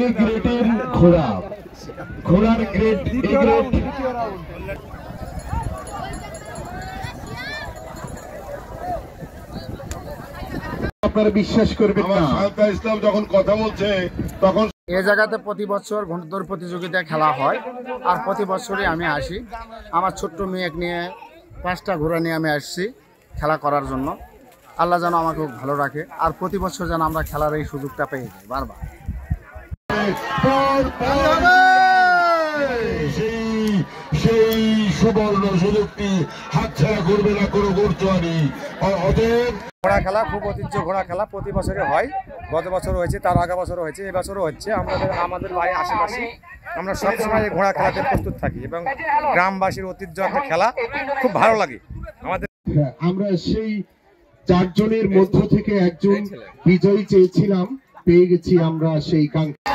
এ গ্রেডের ঘোড়া, ঘোড়ার গ্রেড এ গ্রেড। আপনারা বিশ্বাস করবেন না, শালতা ইসলাম যখন কথা বলছে তখন এই জায়গাতে প্রতি বছর ঘোড়দৌড় প্রতিযোগিতা খেলা হয়, আর প্রতি বছরই আমি আসি। আমার ছোট্ট মেয়েকে নিয়ে 5টা ঘোড়া নিয়ে আমি আসছি খেলা করার জন্য। আল্লাহ যেন আমাকে ভালো রাখে, আর প্রতি বছর যেন আমরা খেলার এই সুযোগটা পেয়ে যাই বারবার। সেই সুবর্ণ সুযোগটি হাতছাড়া করবে না কোনো গোর্চোয়ানি। অতএব ঘোড়া খেলা খুব ঐতিহ্য, ঘোড়া খেলা প্রতি বছরই হয়। গত বছর হয়েছে, তার আগা বছর হয়েছে, এবছরও হচ্ছে। আমাদের বাড়ির আশেপাশে আমরা সবসময় ঘোড়া খেলাতে প্রস্তুত থাকি এবং গ্রামবাসীর ঐতিহ্য একটা খেলা, খুব ভালো লাগে আমাদের। আমরা সেই 4 জনের মধ্য থেকে একজন বিজয়ী চেয়েছিলাম, পেয়ে গেছি আমরা সেই কাঙ্ক্ষা।